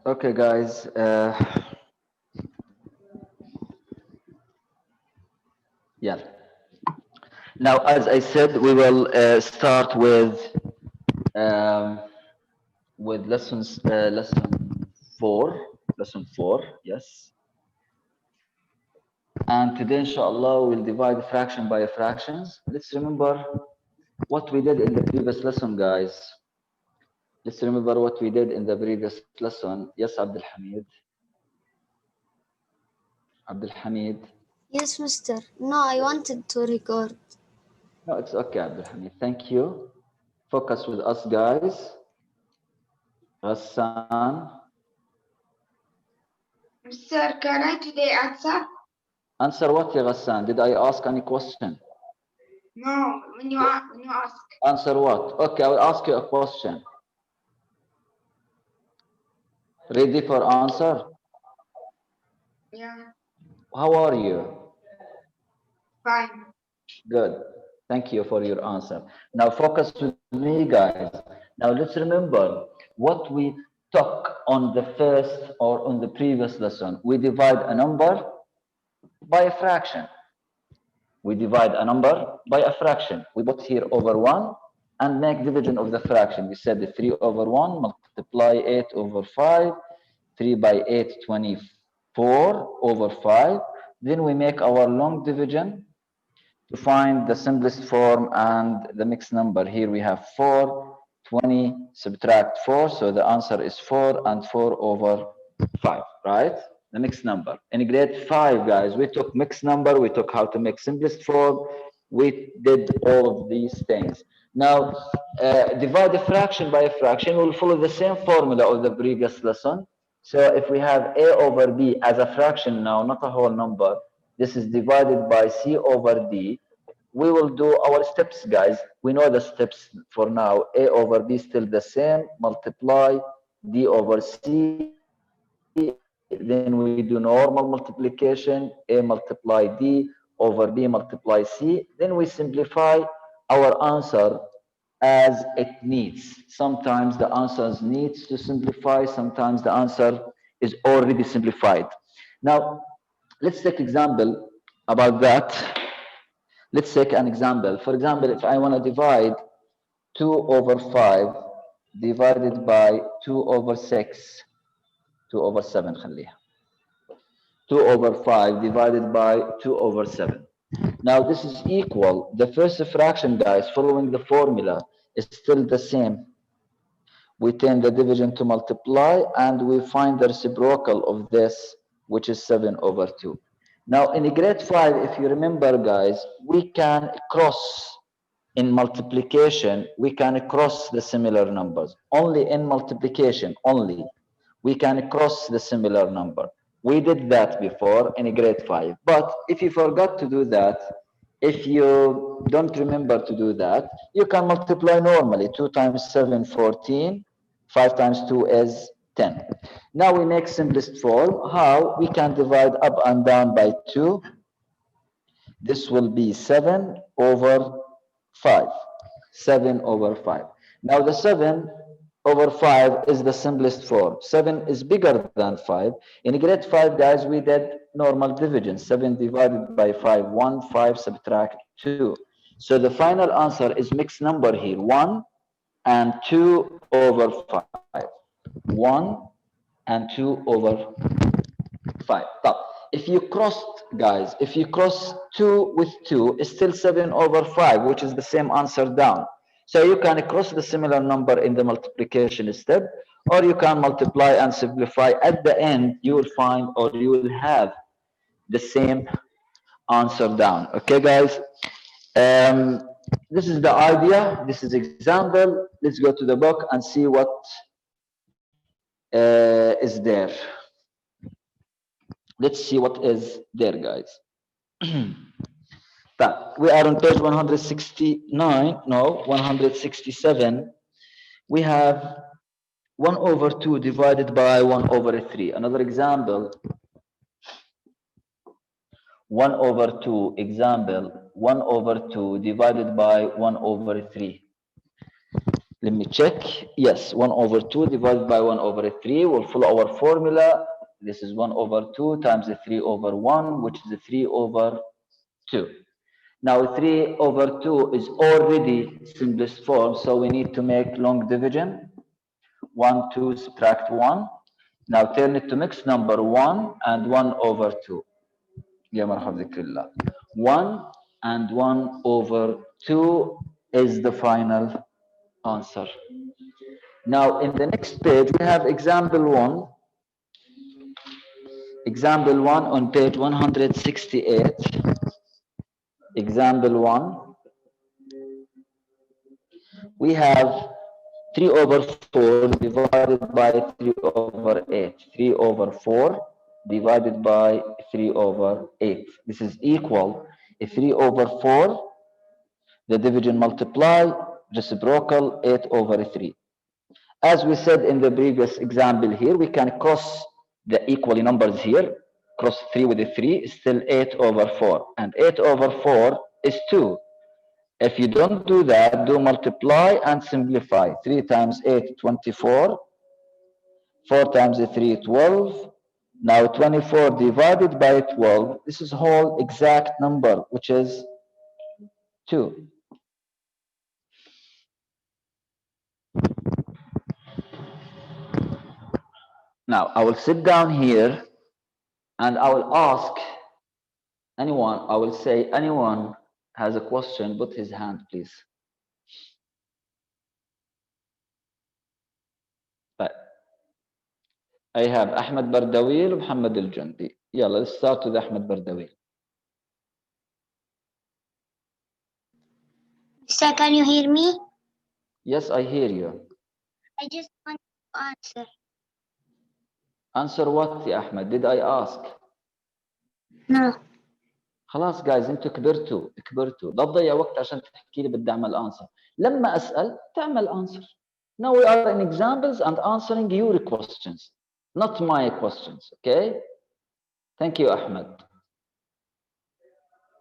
Okay, guys. Yeah. Now, as I said, we will start um, with lesson four. Yes. And today, inshallah, we'll divide fraction by fractions. Let's remember what we did in the previous lesson, guys. Let's remember what we did in the previous lesson. Yes, Abdul Hamid. Abdul Hamid. Yes, mister. No, I wanted to record. No, it's okay, Abdul Hamid. Thank you. Focus with us, guys. Hassan. Sir, can I today answer? Answer what, ya Ghassan? Did I ask any question? No, when you ask. Answer what? Okay, I will ask you a question. Ready for answer? Yeah, How are you? fine. Good. Thank you for your answer. Now focus with me, guys. Now let's remember what we took on the first or on the previous lesson. We divide a number by a fraction. We divide a number by a fraction. We put here over 1 and make division of the fraction. We said the 3 over 1 multiply 8 over 5. 3 by 8, 24 over 5. Then we make our long division to find the simplest form and the mixed number. Here we have 4, 20, subtract 4. So the answer is 4 and 4 over 5, right? The mixed number. In grade 5, guys, we took mixed number. We took how to make simplest form. We did all of these things. Now, divide a fraction by a fraction. We'll follow the same formula of the previous lesson. So if we have a over b as a fraction now, not a whole number, this is divided by c over d. We will do our steps, guys. We know the steps for now. A over b still the same. Multiply d over c. Then we do normal multiplication. A multiply d over b multiply c. Then we simplify our answer as it needs. Sometimes the answers needs to simplify. Sometimes the answer is already simplified. Now, let's take example about that. Let's take an example. For example, if I want to divide 2 over 5 divided by 2 over 6, 2 over 7 خليها. 2 over 5 divided by 2 over 7. Now this is equal. The first fraction, guys, following the formula is still the same. We turn the division to multiply and we find the reciprocal of this, which is 7 over 2. Now in grade 5, if you remember, guys, we can cross in multiplication, we can cross the similar numbers. Only in multiplication, only, we can cross the similar number. We did that before in grade 5. But if you forgot to do that, if you don't remember to do that, you can multiply normally. 2 times 7, 14. 5 times 2 is 10. Now we make simplest form. How? We can divide up and down by 2. This will be 7 over 5. 7 over 5. Now the 7 over 5 is the simplest form. 7 is bigger than 5. In grade 5, guys, we did normal division. 7 divided by 5, 1, 5, subtract 2. So the final answer is mixed number here, 1 and 2 over 5. 1 and 2 over 5. طب if you crossed, guys, if you cross 2 with 2, it's still 7 over 5, which is the same answer down. So you can cross the similar number in the multiplication step, or you can multiply and simplify. At the end, you will find or you will have the same answer down. Okay, guys? This is the idea. This is example. Let's go to the book and see what is there. Let's see what is there, guys. But we are on page 169, no, 167. We have 1 over 2 divided by 1 over 3. Another example, 1 over 2, example, 1 over 2 divided by 1 over 3. Let me check. Yes, 1 over 2 divided by 1 over 3 will follow our formula. This is 1 over 2 times the 3 over 1, which is the 3 over 2. Now 3 over 2 is already simplest form, so we need to make long division. 1, 2, subtract 1. Now turn it to mixed number 1 and 1 over 2. يا مرحبا بك الله. 1 and 1 over 2 is the final answer. Now in the next page we have example 1. Example 1 on page 168. Example 1. We have 3 over 4 divided by 3 over 8. 3 over 4 divided by 3 over 8. This is equal 3 over 4, the division multiply, reciprocal 8 over 3. As we said in the previous example here, we can cross the equal numbers here. Cross 3 with the 3 is still 8 over 4. And 8 over 4 is 2. If you don't do that, do multiply and simplify. 3 times 8, 24. 4 times 3, 12. Now 24 divided by 12. This is whole exact number, which is 2. Now I will sit down here and I will ask anyone, I will say anyone has a question, put his hand, please. I have Ahmed Bardawil and Muhammad Al-Jundi. Yeah, let's start with Ahmed Bardawil. Sir, can you hear me? Yes, I hear you. I just want to answer. Answer what يا أحمد? Did I ask? No. خلاص guys انتوا كبرتوا لا تضيع وقت عشان تحكي لي بدي اعمل answer. لما اسال تعمل answer. Now we are in examples and answering your questions, not my questions. Okay? Thank you أحمد.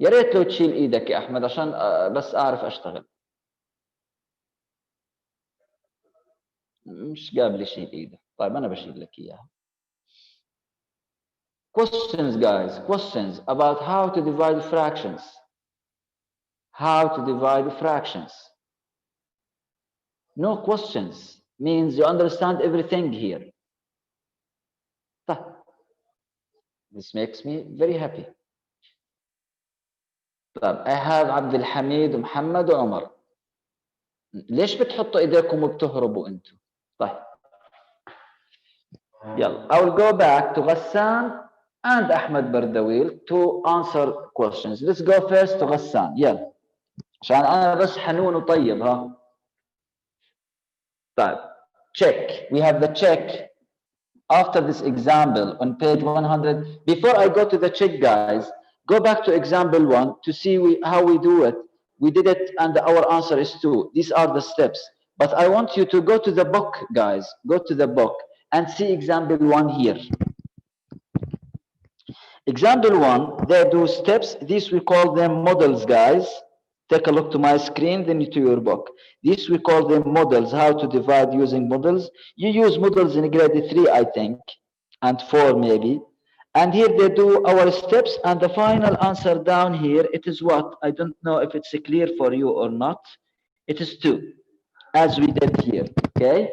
يا ريت لو تشيل ايدك يا أحمد عشان بس اعرف اشتغل. مش قابل يشيل ايدك. طيب انا بشيل لك اياها. Questions guys, questions about how to divide fractions. How to divide fractions. No questions means you understand everything here. This makes me very happy. طيب I have عبد الحميد ومحمد وعمر. ليش بتحطوا ايديكم وبتهربوا انتم؟ طيب يلا I will go back to غسان and أحمد بردويل to answer questions. Let's go first to غسان. يلا عشان أنا بس حنون وطيب ها. طيب check. We have the check after this example on page 100. Before I go to the check guys, go back to example 1 to see how we do it. We did it and our answer is 2. These are the steps. But I want you to go to the book guys. Go to the book and see example 1 here. Example 1, they do steps. These we call them models, guys. Take a look to my screen, then to your book. These we call them models, how to divide using models. You use models in grade 3, I think, and 4 maybe. And here they do our steps, and the final answer down here, it is what? I don't know if it's clear for you or not. It is 2, as we did here, okay?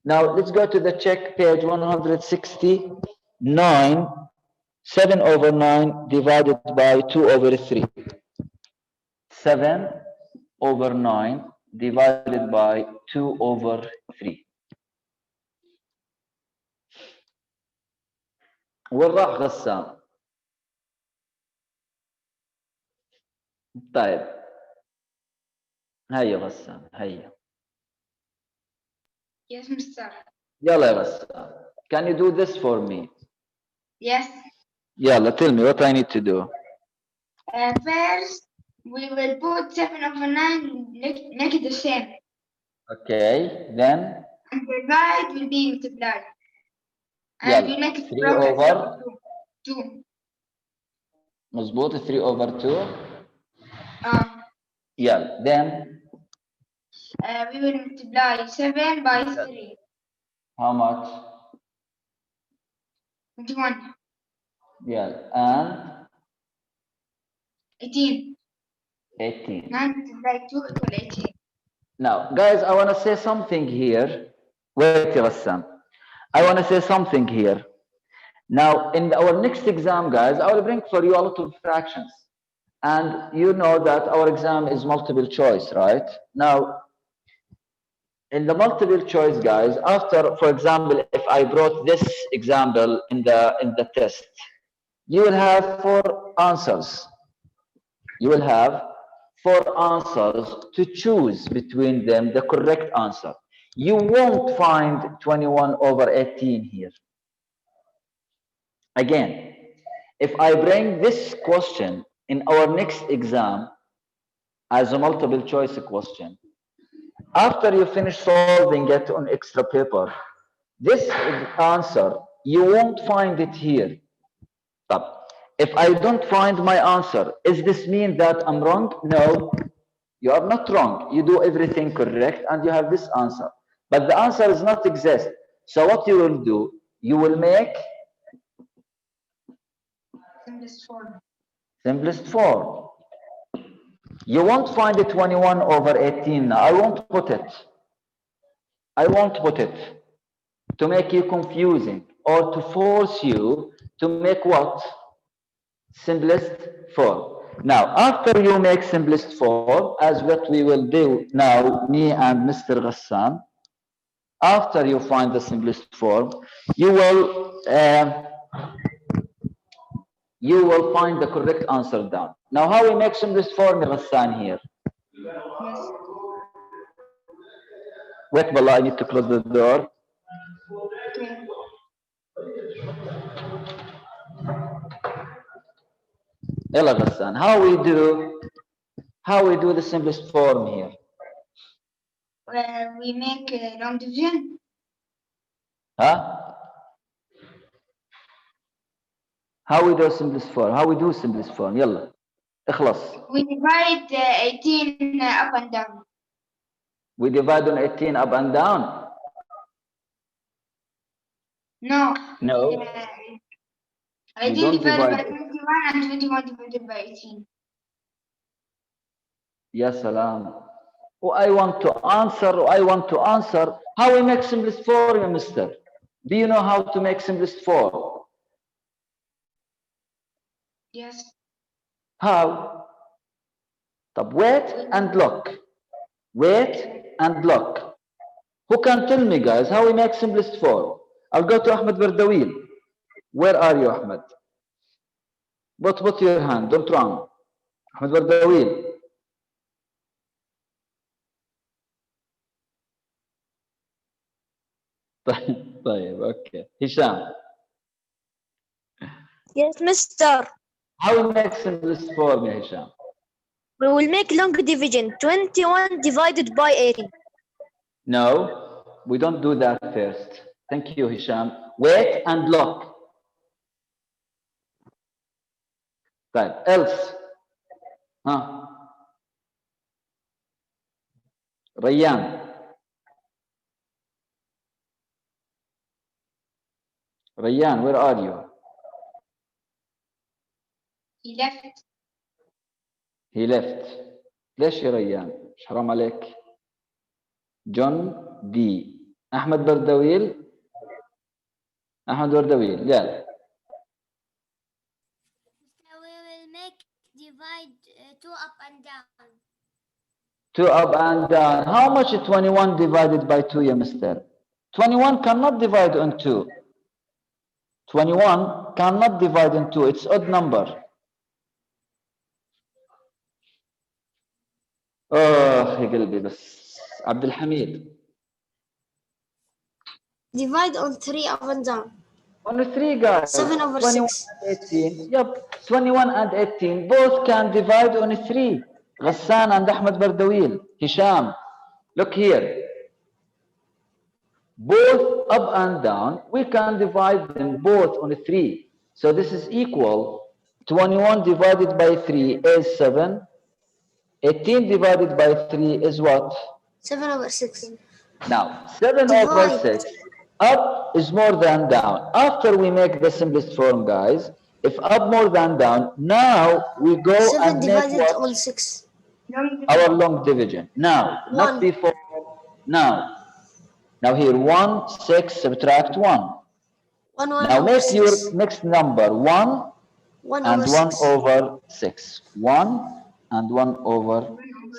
Now, let's go to the check page 169. 7 over 9 divided by 2 over 3. 7 over 9 divided by 2 over 3. وين راح غسان؟ طيب هيا غسان هيا. Yes, Mr. يلا يا غسان. Can you do this for me? Yes. يلا tell me what I need to do. First, we will put 7 over 9, make it the same. Okay, then? And the divide will be multiplied. And يلا. we make it 3 over 2. مظبوط 3 over 2. Yeah. يلا then We will multiply 7 by 3. How much? 21. Yeah, and 18. 18. 9 multiply 2 equal 18. Now, guys, I want to say something here. Wait, Ghassan. I want to say something here. Now, in our next exam, guys, I will bring for you a lot of fractions. And you know that our exam is multiple choice, right? Now, in the multiple choice, guys, after, for example, if I brought this example in the test, you will have 4 answers. You will have 4 answers to choose between them the correct answer. You won't find 21 over 18 here. Again, if I bring this question in our next exam as a multiple choice question, after you finish solving it on extra paper, this answer, you won't find it here. But if I don't find my answer, does this mean that I'm wrong? No, you are not wrong. You do everything correct and you have this answer. But the answer does not exist. So what you will do, you will make Simplest form. simplest form. You won't find it 21 over 18. I won't put it. I won't put it to make you confusing or to force you to make what? Simplest form. Now, after you make simplest form, as what we will do now, me and Mr. Ghassan, after you find the simplest form, you will find the correct answer down. Now, how we make simplest form, Ghassan here? Yes. Wait, Bala, I need to close the door. Okay. Yalla Ghassan, how we do the simplest form here? We make long division. Huh? How we do simplest form? How we do simplest form? Yalla. اخلص. We divide 18 up and down. We divide on 18 up and down. No. No. 18 divided by 21 and 21 divided by 18. Ya salam. Oh, I want to answer. How we make simplest form, ya mister? Do you know how to make simplest form? Yes. How? طب wait and look. Wait and look. Who can tell me, guys, how we make simplest form? I'll go to Ahmed Bardawil. Where are you, Ahmed? Put your hand. Don't run. Ahmed Bardawil. طيب, okay. Hisham. Yes, mister. How we make simplest form, ya Hisham? We will make long division. 21 divided by 18. No, we don't do that first. Thank you, Hisham. Wait and look. Right, else. Huh? Rayyan. Rayyan, where are you? He left. He left. ليش يا ريان؟ مش حرام عليك. جون دي. أحمد بردويل. أحمد بردويل. Yeah. We will make divide 2 up and down. 2 up and down. How much is 21 divided by 2, ya mister? 21 cannot divide on 2. 21 cannot divide on 2. It's odd number. يا قلبي بس عبد الحميد. Divide on 3 up and down. On 3, guys. 7 over 21 6. and 18. Yep. 21 and 18 both can divide on 3. Ghassan and Ahmed Bardawil. Hisham. Look here. Both up and down, we can divide them both on 3. So this is equal. 21 divided by 3 is 7. 18 divided by 3 is what? 7 over 6. Now, 7 over Divide. 6, up is more than down. After we make the simplest form, guys, if up more than down, now we go 7 and make divided what? on 6. Our long division. Now, not 1. before, now. Now here, 1, 6, subtract 1. 1 Now over make 6. your next number 1 1 and over 1 6. over 6. 1 and 1 over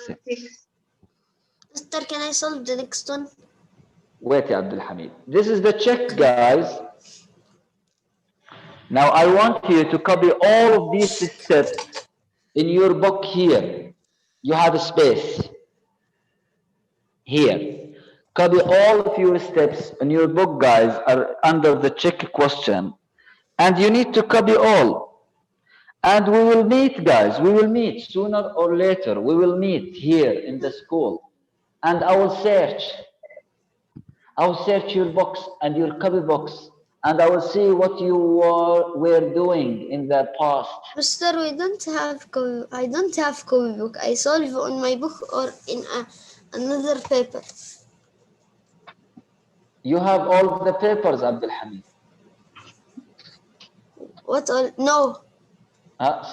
6. Mister, can I solve the next one? Wait, ya Abdul Hamid. This is the check, guys. Now I want you to copy all of these steps in your book here. You have a space here. Copy all of your steps in your book, guys, are under the check question. And you need to copy all. And we will meet, guys. We will meet sooner or later. We will meet here in the school. And I will search. I will search your books and your copy books. And I will see what you were doing in the past. Mister, we don't have copy. I don't have copy book. I solve on my book or in another paper. You have all the papers, Abdul Hamid. What all? No,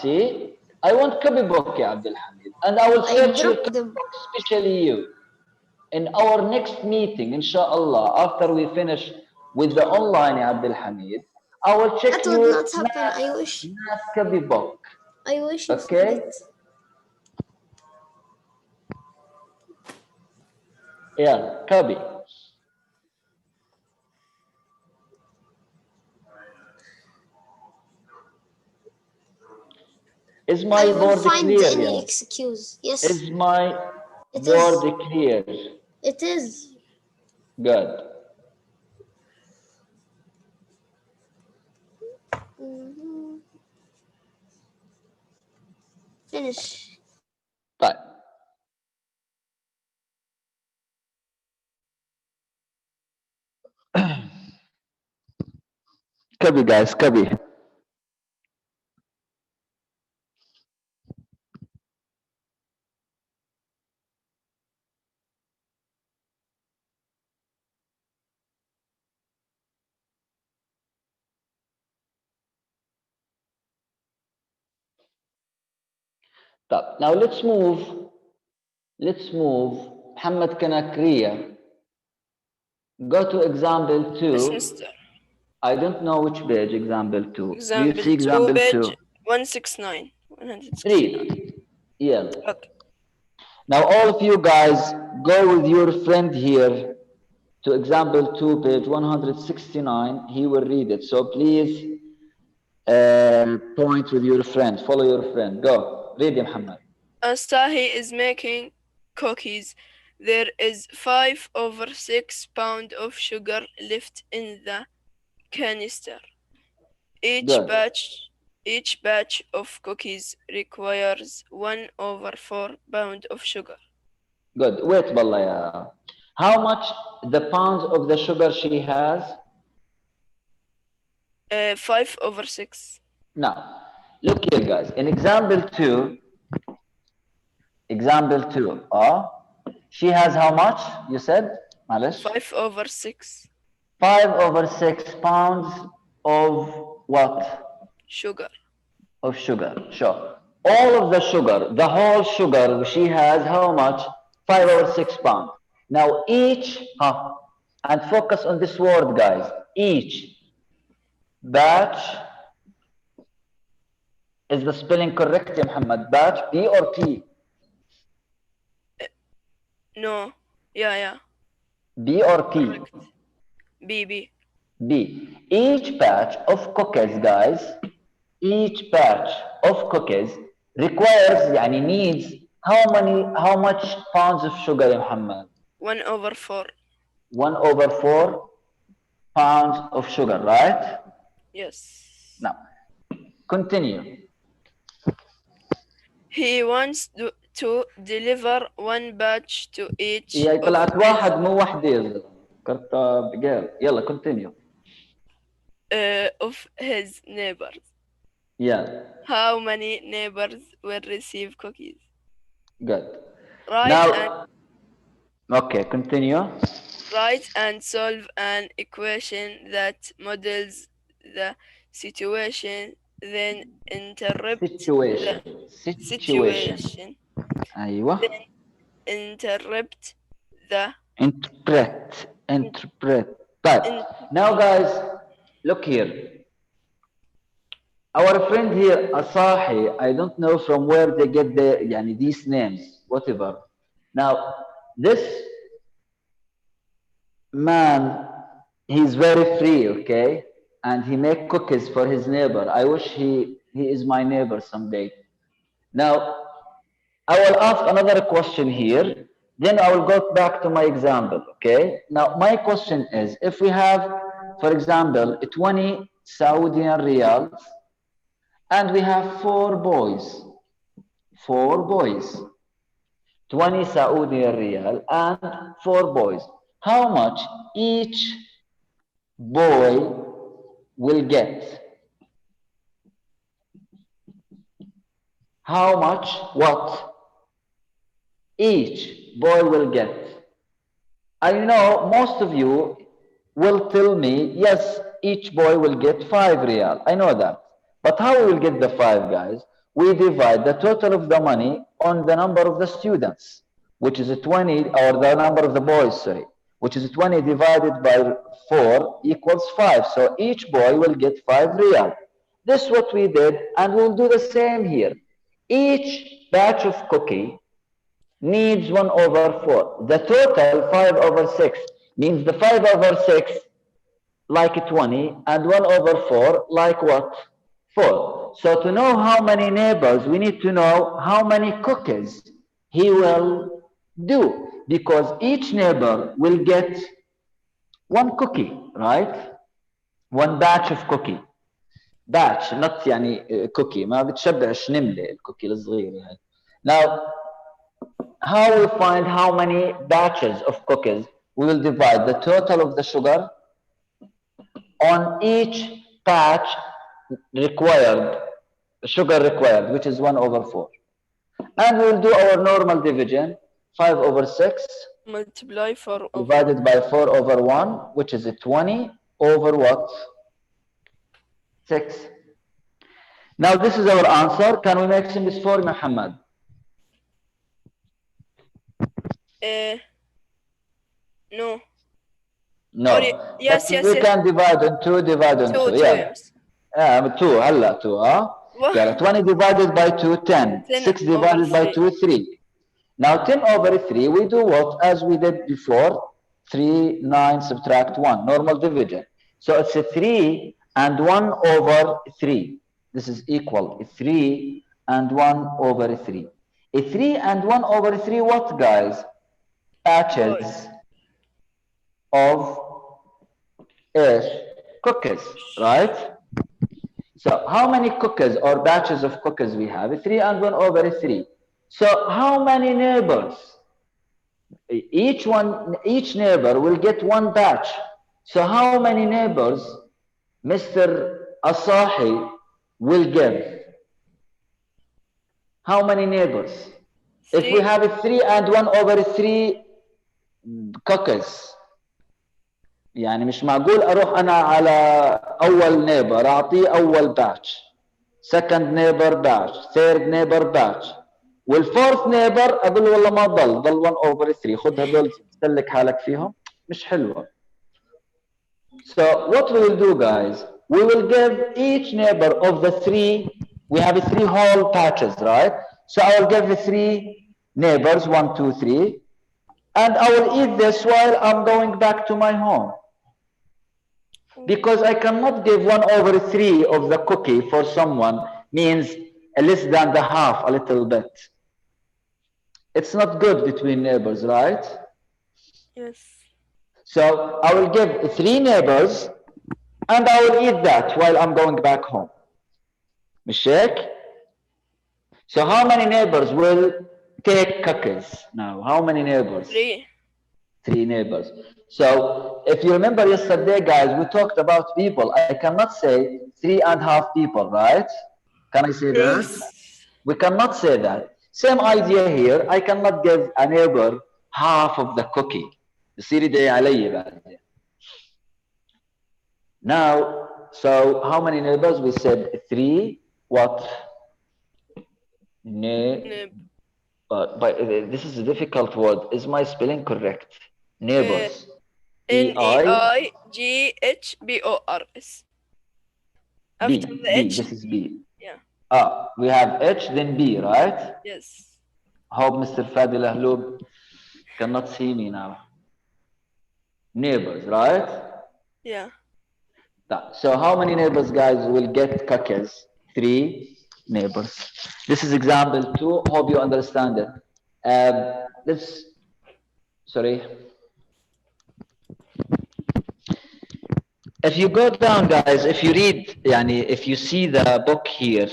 See? I want copy book, ya Abdul Hamid. And I will I search your dropped copy them. book, especially you. In our next meeting, inshallah, after we finish with the online, ya Abdul Hamid, I will check That would your not happen. I wish. math copy book. I wish you Okay? forget. Yeah, copy. Is I my will board find clear? any Yeah? excuse. Yes, Is my it board is. clear? It is. Good. Mhm. Finish. طيب. Copy, guys, copy. طب now let's move محمد كناكرية. Go to example 2. Yes, mister. I don't know which page example 2. Do you Example see 2, example 2? page 169. 169. Read. Yeah. Okay. Now all of you guys go with your friend here to example 2, page 169. He will read it. So please point with your friend. Follow your friend. Go. Read, ya Muhammad. Asahi is making cookies. There is 5 over 6 pound of sugar left in the canister. Good. Each batch of cookies requires 1 over 4 pound of sugar. Good. Wait, Ballaya. How much the pounds of the sugar she has? 5 over 6. Now, look here, guys. In example 2, she has how much? You said? Malish? 5 over 6. 5 over 6 pounds of what? Sugar. Of sugar. Sure. All of the sugar, the whole sugar, she has how much? 5 over 6 pounds. Now each, and focus on this word, guys. Each batch, is the spelling correct, ya Muhammad? Batch, B or T? No. Yeah. B or T? Correct. B. B. Each batch of cookies, guys, each batch of cookies requires, يعني needs, how much pounds of sugar, ya Muhammad? 1 over 4. 1 over 4 pounds of sugar, right? Yes. Now, continue. He wants to deliver 1 batch to each هي of طلعت his, واحد مو وحدة يا زلمة. كرتة بقال. يلا continue. of his neighbors. Yeah, How many neighbors will receive cookies? good. Write Now, and Okay, continue. Write and solve an equation that models the situation, then interrupt the Situation. situation, أيوة. then interrupt the Interpret. But in, now, guys, look here. Our friend here, Asahi, I don't know from where they get these names, whatever. Now, this man, he's very free, okay? And he make cookies for his neighbor. I wish he is my neighbor someday. Now, I will ask another question here. Then I will go back to my example, okay? Now, my question is, if we have, for example, 20 Saudian riyals, and we have four boys, 20 Saudi riyal and four boys. How much each boy will get? How much what each boy will get? I know most of you will tell me, yes, each boy will get 5 riyal. I know that. But how we will get the 5, guys? We divide the total of the money on the number of the students, which is 20, or the number of the boys, sorry, which is 20 divided by 4 equals 5. So each boy will get 5 riyal. This is what we did, and we'll do the same here. Each batch of cookie needs 1 over 4. The total 5 over 6 means the 5 over 6 like 20 and 1 over 4 like what? 4. So to know how many neighbors, we need to know how many cookies he will do, because each neighbor will get 1 cookie, right? 1 batch of cookie. batch not يعني cookie ما بتشبعش نملة الكوكي الصغيرة هاي. Now how we find how many batches of cookies? We will divide the total of the sugar on each batch required, sugar required, which is 1 over 4. And we will do our normal division, 5 over 6 multiply 4 over divided by 4 over 1, which is 20 over what? 6. Now this is our answer. Can we make this for Muhammad? no. No. Or yes, But yes, we yes. can divide on 2, divide on 2. Two, Yeah. yes. Yeah, 2, هلا 2, huh? Yeah, 20 divided by 2, 10. 10 6 over divided by 3. 2, 3. Now 10 over 3, we do what? As we did before, 3, 9, subtract 1, normal division. So it's a 3 and 1 over 3. This is equal, 3 and 1 over 3. A 3 and 1 over 3, what, guys? Batches of cookies, right? So how many cookies or batches of cookies we have? 3 and 1 over 3. So how many neighbors? Each neighbor will get 1 batch. So how many neighbors Mr. Asahi will give? How many neighbors? If we 3. have a 3 and 1 over 3 cookies, يعني مش معقول اروح انا على اول نيبر اعطيه اول باتش، second neighbor batch, third neighbor batch، والفورث نيبر اقول له والله ما ضل 1 over 3، خذ هذول سلك حالك فيهم، مش حلوه. So what we will do, guys, we will give each neighbor of the 3, we have 3 whole patches, right? So I will give the 3 neighbors 1, 2, 3, and I will eat this while I'm going back to my home. Because I cannot give 1 over 3 of the cookie for someone, means less than the half, a little bit. It's not good between neighbors, right? Yes. So I will give 3 neighbors and I will eat that while I'm going back home. مش هيك؟ So how many neighbors will take cookies now? How many neighbors? 3. 3 neighbors. So if you remember yesterday, guys, we talked about people. I cannot say 3.5 people, right? Can I say that? Yes. We cannot say that. Same idea here. I cannot give a neighbor half of the cookie. يصير يدعي علي بعدين. Now, so how many neighbors? We said 3. What? Nib. But this is a difficult word. Is my spelling correct? Neighbors. Neightbors. After B. the B. H. This is B. Yeah. Ah, we have H, then B, right? Yes. Hope Mr. Fadil Ahlub cannot see me now. Neighbors, right? Yeah. So how many neighbors, guys, will get cookies? 3 neighbors. This is example 2. Hope you understand it. Sorry. If you go down, guys, if you read, if you see the book here,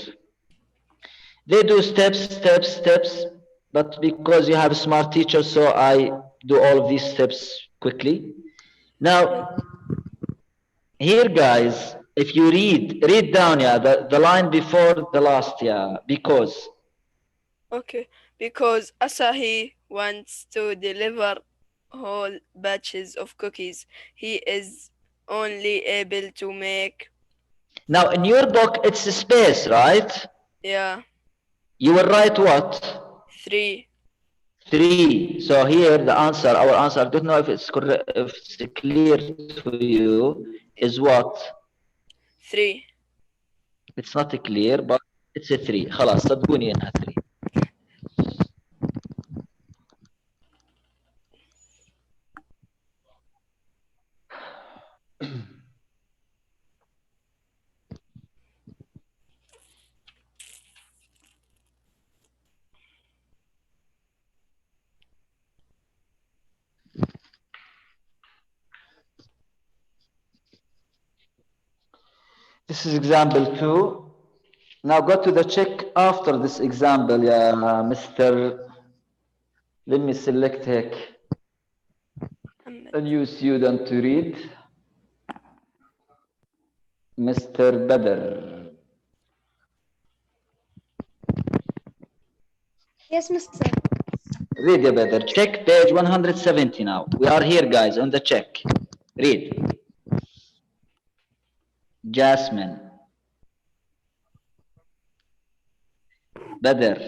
they do steps, but because you have a smart teacher, so I do all of these steps quickly. Now, here, guys, if you read down, yeah, the line before the last, yeah, because. Okay. Because Asahi wants to deliver whole batches of cookies. He is only able to make. Now, in your book, it's a space, right? Yeah. You will write what? 3. 3. So here, our answer, I don't know if it's correct, if it's clear to you, is what? 3. It's not clear, but it's a 3. خلاص صدقوني انها 3. This is example 2. Now go to the check after this example, yeah, Mr. Let me select هيك a new student to read. Mr. Badr. Yes, Mr. Read يا Badr. Check page 170 now. We are here, guys, on the check. Read. Jasmine. Badr.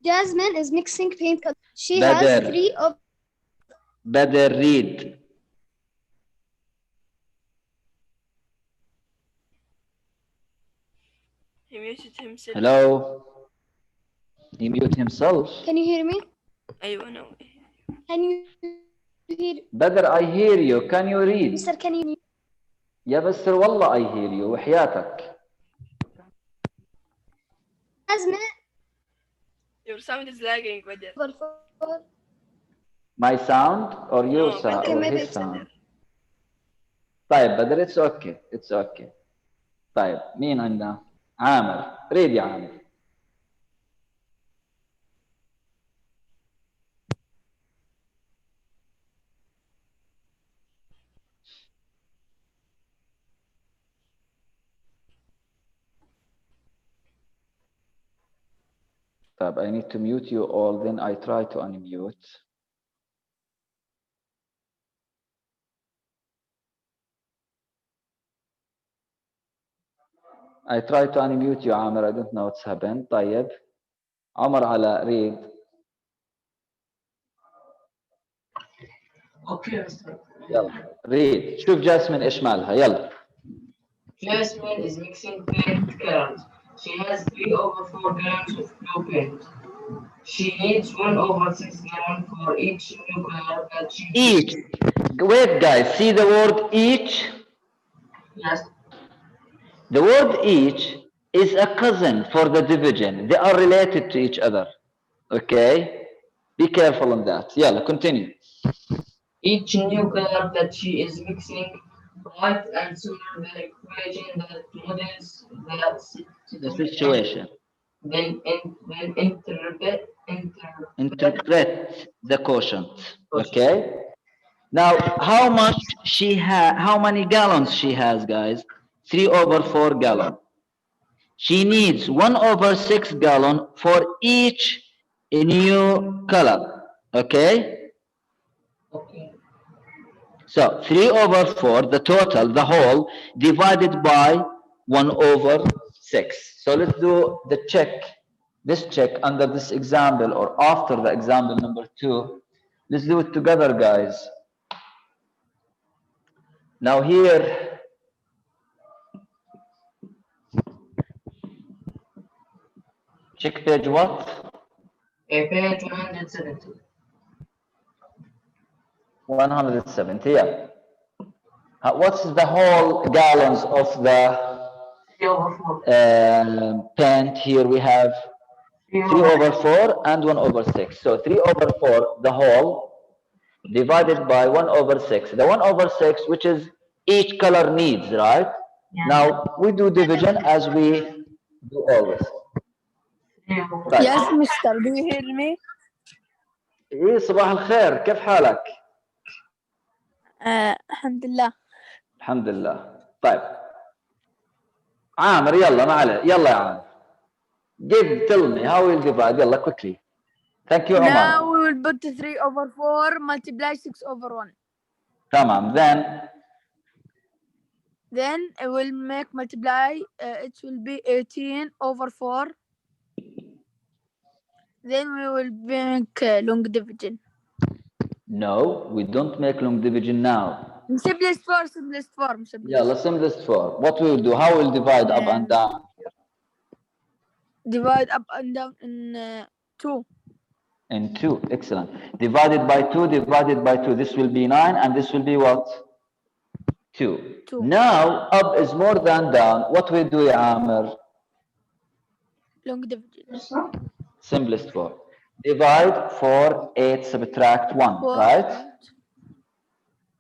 Jasmine is mixing paint colors. She Badr. has 3 of. Badr, read. He muted himself. Hello. He mute himself. Can you hear me? أيوة no. Can you hear? Badr, I hear you. Can you read? Mr. Can you? يا بسر والله I hear you. وحياتك. Jasmine. Your sound is lagging, Badr. My sound or your No, sound Badr. or maybe his it's sound? طيب بدر it's okay. It's okay. طيب مين عندنا؟ عامر. ريد يا عامر. طيب I need to mute you all, then I try to unmute. I try to unmute you عامر. I don't know what's happened. طيب عمر على ريد. اوكي مستر. يلا ريد. شوف جاسمين ايش مالها. يلا. Jasmine is mixing paint colors. She has 3 over 4 gallons of blue paint. She needs 1 over 6 gallons for each new color that she Each. Wait, guys. See the word each? Yes. The word each is a cousin for the division. They are related to each other. Okay? Be careful on that. Yeah, continue. Each new color that she is mixing bright and sooner the equation that models The situation. Then Interpret the quotient. Okay? Now, how many gallons she has, guys? 3 over 4 gallon. She needs 1 over 6 gallon for each new color. Okay? Okay. So 3 over 4, the total, the whole, divided by 1 over 6. So let's do the check, this check under this example or after the example number 2. Let's do it together, guys. Now here, check page what? Page 170. 170, yeah. What's the whole gallons of the 3 over 4. paint? Here we have 3 over 4 and 1 over 6. So 3 over 4, the whole, divided by 1 over 6. The 1 over 6, which is each color needs, right? Yeah. Now, we do division as we do always. 3 over طيب. Yes, mister. Do you hear me? إيه صباح الخير، كيف حالك؟ الحمد لله. الحمد لله. طيب. عامر يلا ما عليه، يلا يا عامر. Tell me how we'll divide. يلا quickly. Thank you, Now Omar. we will put 3 over 4 multiply 6 over 1. تمام. Then it will make multiply. It will be 18 over 4. Then we will make long division. No, we don't make long division now. Simplest form, simplest form, simplest. Yeah, let's simplest form. What we will do? How we'll divide up and down? Divide up and down in 2. In 2. Excellent. Divided by 2, divided by 2. This will be 9, and this will be what? 2. 2. Now, up is more than down. What we do, Amr? Long division. Simplest form. Divide 4, 8, subtract 1, 4. right?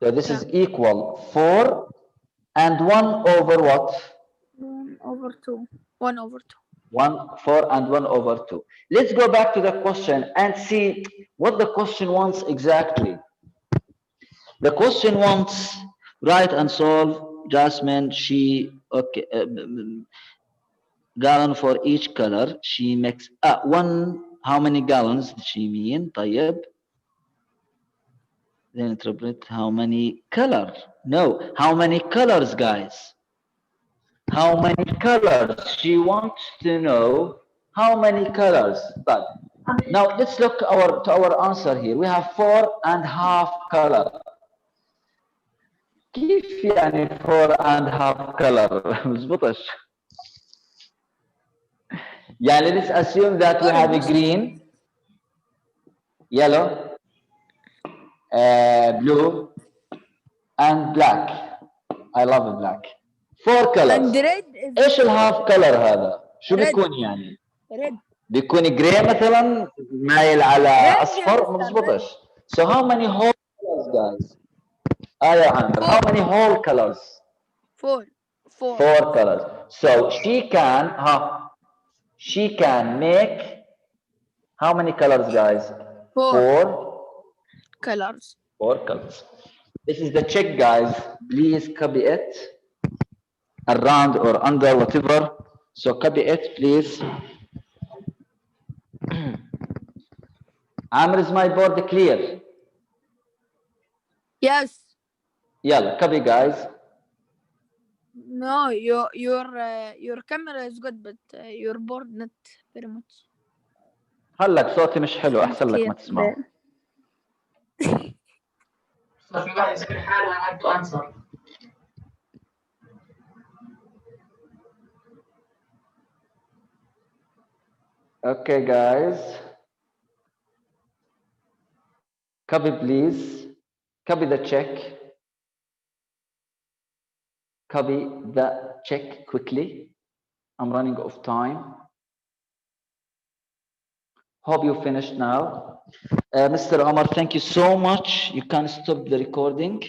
So this is equal 4 and 1 over what? 1 over 2. 1 over 2. 4 and 1 over 2. Let's go back to the question and see what the question wants exactly. The question wants write and solve. Jasmine, she, okay, gallon for each color. She makes, one, how many gallons did she mean? طيب. Then interpret how many color. No, how many colors, guys? How many colors? She wants to know how many colors. But now let's look to our answer here. We have 4.5 color. كيف يعني 4.5 color؟ مزبوطش. يعني let's assume that we have a green, yellow, blue, and black. I love black. 4 colors. And red is ايش الهاف كلر هذا؟ شو بيكون يعني؟ red. بيكون جراي مثلا مايل على اصفر، ما بزبطش. So how many whole colors, guys? يا عامر. How many whole colors? 4. 4 colors. So she can make how many colors, guys? 4 colors. 4 colors. This is the check, guys. Please copy it around or under, whatever. So copy it, please. Amr, is my board clear? Yes. Yeah, copy, guys. No, your camera is good, but your board not very much. هلك صوتي مش حلو، احسن لك ما تسمع. صار في واحد يسأل حاله I have to answer. Okay, guys. Copy, please. Copy the check. Copy the check quickly. I'm running out of time. Hope you finished now. Mr. Omar, thank you so much. You can stop the recording.